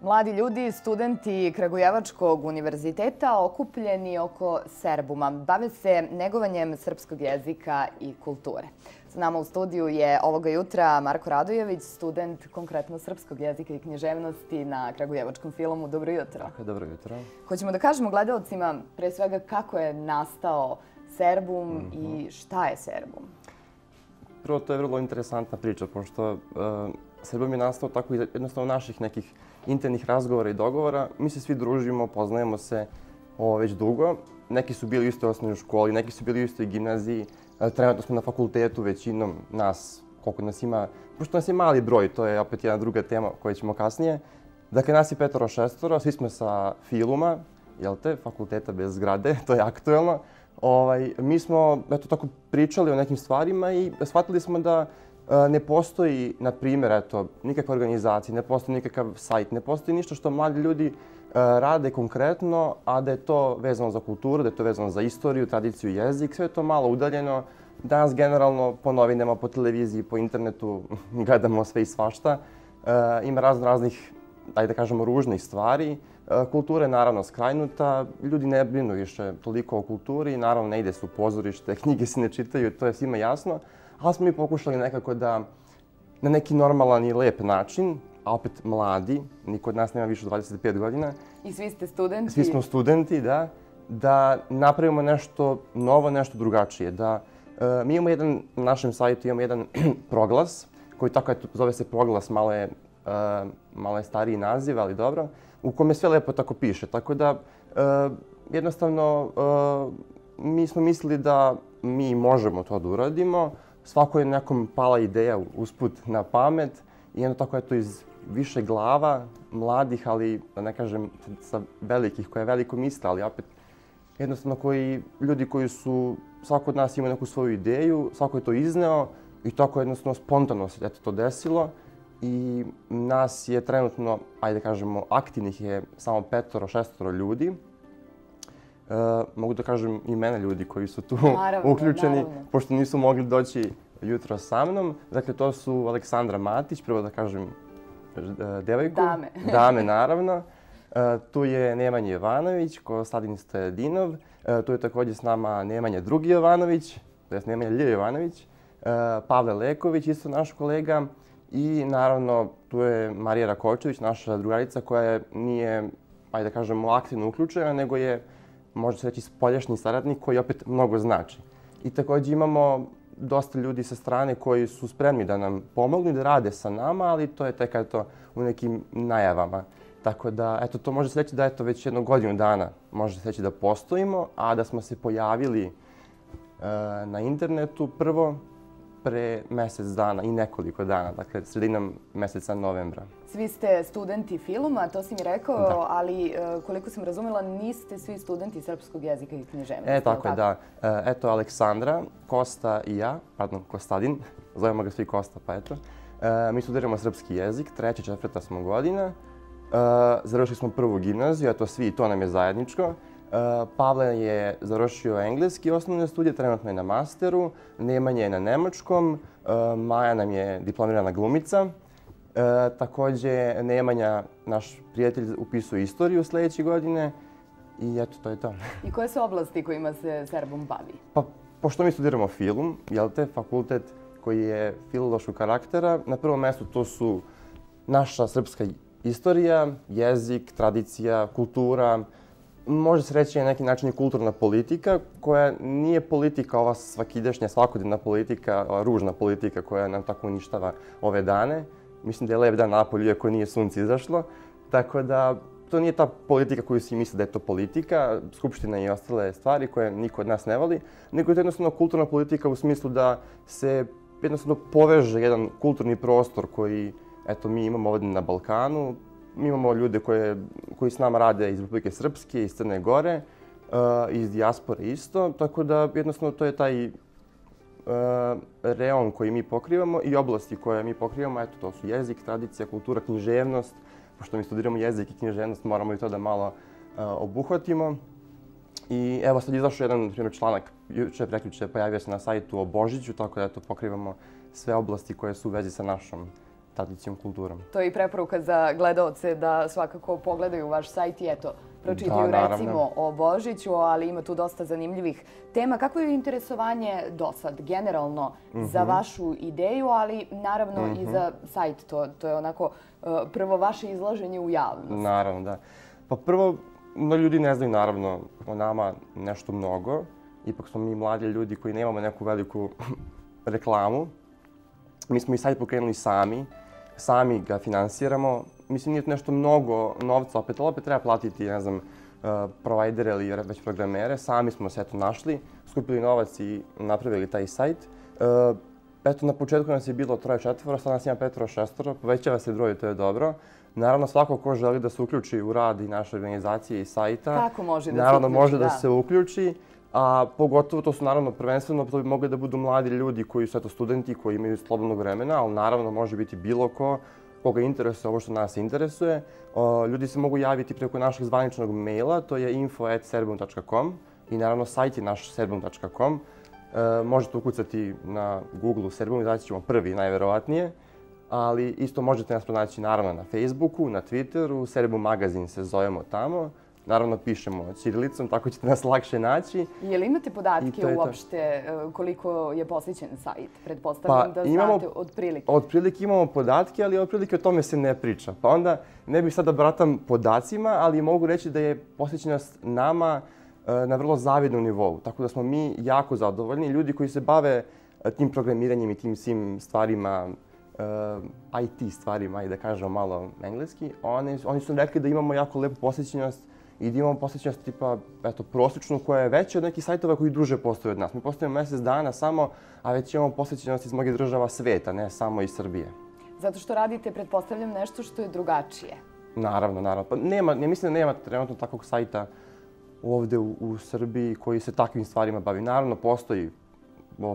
Mladi ljudi, studenti Kragujevačkog univerziteta okupljeni oko Serbuma. Bave se negovanjem srpskog jezika i kulture. S nama u studiju je ovoga jutra Marko Radojević, student konkretno srpskog jezika i književnosti na Kragujevačkom filmu. Dobro jutro. Dobro jutro. Hoćemo da kažemo gledalcima pre svega kako je nastao Serbum i šta je Serbum? Prvo, to je vrlo interesantna priča, pošto Serbum je nastao tako jednostavno naših nekih internih razgovora i dogovora. Mi se svi družimo, poznajemo se već dugo. Neki su bili u istoj osnovnoj školi, neki su bili u istoj gimnaziji. Trenutno smo na fakultetu, većinom nas, koliko nas ima, pošto nas je mali broj, to je opet jedna druga tema koju ćemo kasnije. Dakle, nas je 5-6, svi smo sa Filuma, jel te, fakulteta bez zgrade, to je aktuelno. Mi smo tako pričali o nekim stvarima i shvatili smo da ne postoji, na primjer, nikakva organizacija, ne postoji nikakav sajt, ne postoji ništa što mladi ljudi rade konkretno, a da je to vezano za kulturu, da je to vezano za istoriju, tradiciju, jezik, sve je to malo udaljeno. Danas generalno po novinama, po televiziji, po internetu gledamo sve i svašta. Ima raznih, da kažemo, ružnih stvari. Kultura je naravno skrajnuta, ljudi ne brinu više toliko o kulturi, naravno ne ide se u pozorište, knjige se ne čitaju, to je svima jasno. Ali smo mi pokušali nekako da na neki normalan i lep način, a opet mladi, niko od nas nema više od 25 godina. I svi ste studenti? Svi smo studenti, da napravimo nešto novo, nešto drugačije. Mi imamo na našem sajtu imamo jedan proglas, koji tako zove se proglas, malo je stariji naziv, ali dobro, u kome sve lepo tako piše. Tako da jednostavno mi smo mislili da mi možemo to da uradimo. Svako je nekom pala ideja usput na pamet i jedno tako iz više glava, mladih, ali da ne kažem sa velikih, koja veliko misle, ali opet jednostavno ljudi koji su, svako od nas ima neku svoju ideju, svako je to izneo i tako jednostavno spontano se to desilo. I nas je trenutno, ajde kažemo, aktivnih je samo 5-6 ljudi. Mogu da kažem imena ljudi koji su tu uključeni, pošto nisu mogli doći jutro sa mnom. Dakle, to su Aleksandra Matić, prvo da kažem devojku. Dame, naravno. Tu je Nemanja Jovanović, Kostadin Stojadinov. Tu je također s nama Nemanja II. Jovanović, to je Nemanja Lj. Jovanović. Pavle Leković, isto naš kolega. I naravno, tu je Marija Rakočević, naša drugarica koja nije, ajde da kažemo, aktivno uključena, nego je, može se reći, spoljašnji saradnik koji opet mnogo znači. I također imamo dosta ljudi sa strane koji su spremni da nam pomognu i da rade sa nama, ali to je tek u nekim najavama. Tako da, eto, to može se reći da već jedno godinu dana može se reći da postojimo, a da smo se pojavili na internetu prvo pre mjesec dana i nekoliko dana, dakle sredinom mjeseca novembra. Svi ste studenti Filuma, to si mi rekao, ali koliko sam razumela, niste svi studenti srpskog jezika i književnosti. Tako je, da. Eto, Aleksandra, Kosta i ja, pardon, Kostadin, zovemo ga svi Kosta, pa eto. Mi studiramo srpski jezik, 3. 4. smo godina. Završili smo prvu gimnaziju, eto svi, to nam je zajedničko. Pavle je završio engleski osnovne studije, trenutno je na masteru. Nemanja je na nemačkom. Maja nam je diplomirana glumica. Također Nemanja, naš prijatelj, upisuje istoriju sljedeće godine. I eto, to je to. I koje su oblasti kojima se Serbum bavi? Pa, pošto mi studiramo film, jel te, fakultet koji je filološkog karaktera, na prvom mjestu to su naša srpska istorija, jezik, tradicija, kultura. Može se reći na neki način i kulturna politika, koja nije politika, ova svakidašnja, svakodnevna politika, ova ružna politika koja nam tako uništava ove dane. Mislim da je lep dan napolju, iako nije sunce izašlo. Tako da, to nije ta politika koju svi misle da je to politika, skupština i ostale stvari koje niko od nas ne voli, nego je to jednostavno kulturna politika u smislu da se jednostavno poveže jedan kulturni prostor koji, eto, mi imamo ovdje na Balkanu. Mi imamo ljude koji s nama rade iz Republike Srpske, iz Crne Gore, iz dijaspore isto, tako da jednostavno to je taj reon koji mi pokrivamo i oblasti koje mi pokrivamo, eto, to su jezik, tradicija, kultura, književnost. Pošto mi studiramo jezik i književnost, moramo i to da malo obuhvatimo. I evo sad izašao jedan članak, juče, prekjuče, pojavio se na sajtu o Božiću, tako da eto, pokrivamo sve oblasti koje su u vezi sa našom tradicijom, kulturom. To je i preporuka za gledaoce da svakako pogledaju vaš sajt i eto, pročitaju recimo o Božiću, ali ima tu dosta zanimljivih tema. Kako je interesovanje do sad generalno za vašu ideju, ali naravno i za sajt? To je onako prvo vaše izlaženje u javnost. Naravno, da. Pa prvo, ljudi ne znaju naravno o nama nešto mnogo. Ipak smo mi mladi ljudi koji nemamo neku veliku reklamu. Mi smo i sajt pokrenuli sami ga finansiramo. Mislim, nije to nešto mnogo novca, ali opet treba platiti, ne znam, provajdere ili već programere. Sami smo se eto našli, skupili novac i napravili taj sajt. Eto, na početku nas je bilo 3-4, sad nas ima 5-6, povećava se broj, to je dobro. Naravno, svako ko želi da se uključi u rad i naše organizacije i sajta, kako može da naravno može da se uključi. A pogotovo to su naravno prvenstveno, to bi mogli da budu mladi ljudi koji su eto studenti, koji imaju slobodnog vremena, ali naravno može biti bilo koga interesuje ovo što nas interesuje. Ljudi se mogu javiti preko našeg zvaničnog maila, to je info@serbum.com i naravno sajt je naš serbum.com. Možete ukucati na Google-u Serbum, izaći ćemo prvi, najverovatnije. Ali isto možete nas pronaći naravno na Facebooku, na Twitteru, Serbum magazin se zovemo tamo. Naravno pišemo ćirilicom, tako ćete nas lakše naći. Je li imate podatke uopšte koliko je posjećen sajt? Pretpostavljam da znate otprilike. Otprilike imamo podatke, ali otprilike o tome se ne priča. Pa onda ne bih sada bratam podacima, ali mogu reći da je posjećenost nama na vrlo zavidnom nivou. Tako da smo mi jako zadovoljni. Ljudi koji se bave tim programiranjem i tim svim stvarima, IT stvarima, i da kažemo malo engleski, oni su rekli da imamo jako lepu posjećenost i da imamo posjećenost tipa, eto, prosječnu koja je veća od nekih sajtova koji duže postoje od nas. Mi postojimo mjesec dana samo, a već imamo posjećenost iz mnogih država sveta, ne samo iz Srbije. Zato što radite, pretpostavljam, nešto što je drugačije. Naravno. Pa ne mislim da nema trenutno takvog sajta ovdje u Srbiji koji se takvim stvarima bavi. Naravno, postoji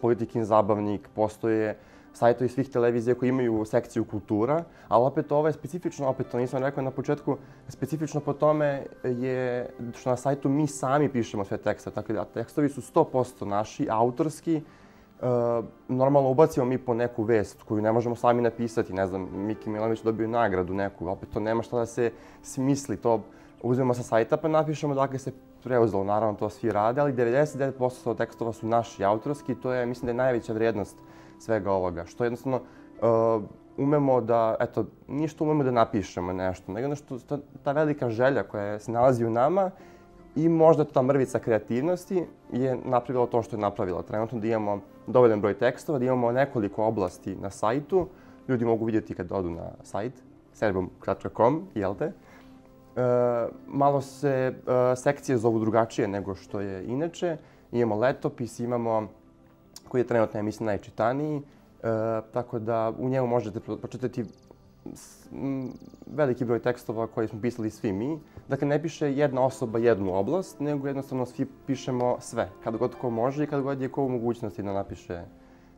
Politikin zabavnik, postoje sajtovi svih televizija koji imaju sekciju kultura, ali opet ovo je specifično, opet to nisam rekao na početku, specifično po tome je što na sajtu mi sami pišemo sve tekste, tako da tekstovi su 100% naši, autorski. Normalno ubacimo mi po neku vest koju ne možemo sami napisati, ne znam, Miki Milović dobio nagradu neku, opet to nema šta da se smisli, to uzmemo sa sajta pa napišemo dakle se preuzelo, naravno to svi rade, ali 99% tekstova su naši autorski, to je, mislim da je najveća vrijednost svega ovoga, što jednostavno umemo da, eto, ništa umemo da napišemo nešto, nego nešto, ta velika želja koja se nalazi u nama i možda ta mrvica kreativnosti je napravila to što je napravila. Trenutno da imamo dovoljan broj tekstova, da imamo nekoliko oblasti na sajtu, ljudi mogu vidjeti kad odu na sajt, serbum.com, jel te? Malo se sekcije zovu drugačije nego što je inače. Imamo letopis, imamo koji je trenutno, ja mislim, najčitaniji, tako da u njemu možete pročitati veliki broj tekstova koje smo pisali svi mi. Dakle, ne piše jedna osoba jednu oblast, nego jednostavno svi pišemo sve, kad god ko može i kad god je ko u mogućnosti da napiše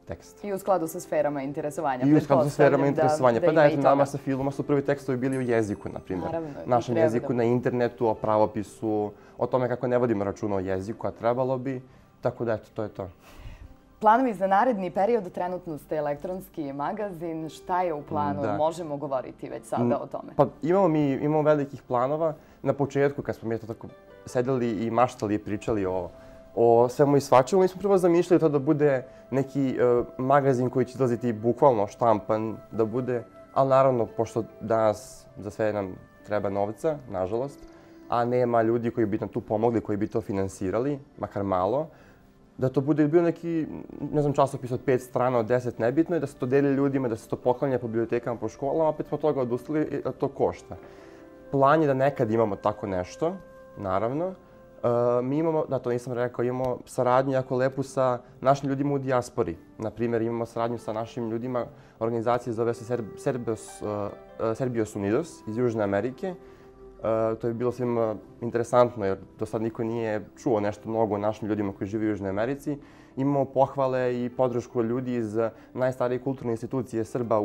tekst. I u skladu sa sferama interesovanja. I u skladu sa sferama interesovanja. Pa da, eto, nama sa filmom su prvi tekstovi bili u jeziku, na primjer. Naravno. Našem jeziku, na internetu, o pravopisu, o tome kako ne vodimo računa o jeziku, a trebalo bi. Tako da, eto, to je to. Planovi za naredni period, trenutno ste elektronski magazin. Šta je u planu? Možemo govoriti već sada o tome. Pa imamo velikih planova. Na početku, kad smo mi tako sedeli i maštali i pričali o svemu i svačemu, mi smo prvo zamišljali to da bude neki magazin koji će izlaziti bukvalno štampan, da bude, ali naravno, pošto danas za sve nam treba novca, nažalost, a nema ljudi koji bi nam tu pomogli, koji bi to finansirali, makar malo, da to bude bio neki, ne znam, časopis od 5 strana, od 10, nebitno, i da se to deli ljudima, da se to poklanja po bibliotekama, po školama, opet smo toga odustali, da to košta. Plan je da nekad imamo tako nešto, naravno. Mi imamo, da to nisam rekao, imamo saradnju jako lepu sa našim ljudima u dijaspori. Naprimjer, imamo saradnju sa našim ljudima, organizacija zove se Serbios Unidos iz Južne Amerike. To je bilo svima interesantno jer do sad niko nije čuo nešto mnogo o našim ljudima koji žive u Južnoj Americi. Imamo pohvale i podršku ljudi iz najstarije kulturne institucije Srba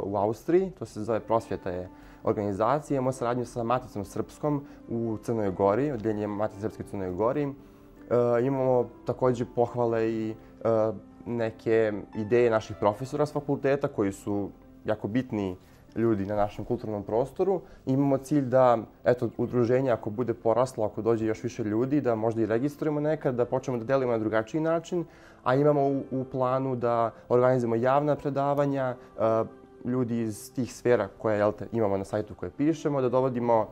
u Austriji, to se zove Prosvjeta je organizacija. Imamo saradnju sa Maticom Srpskom u Crnoj Gori, odjeljenje Matice Srpske u Crnoj Gori. Imamo također pohvale i neke ideje naših profesora s fakulteta koji su jako bitni ljudi na našem kulturnom prostoru. Imamo cilj da, eto, udruženje ako bude poraslo, ako dođe još više ljudi, da možda i registrujemo nekad, da počnemo da delimo na drugačiji način, a imamo u planu da organizujemo javna predavanja, ljudi iz tih sfera koje imamo na sajtu koje pišemo, da dovodimo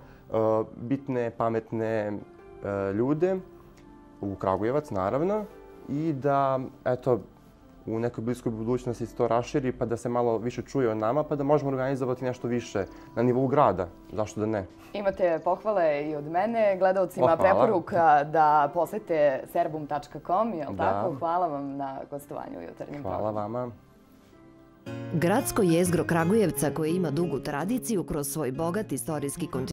bitne, pametne ljude u Kragujevac, naravno, i da, eto, u nekoj bliskoj budućnosti se to raširi, pa da se malo više čuje o nama, pa da možemo organizovati nešto više na nivou grada. Zašto da ne? Imate pohvale i od mene, gledalcima preporuka da posete serbum.com, je li tako? Hvala vam na gostovanju u jutarnjem programu. Hvala vama. Gradsko jezgro Kragujevca, koje ima dugu tradiciju kroz svoj bogat istorijski kontinuitet,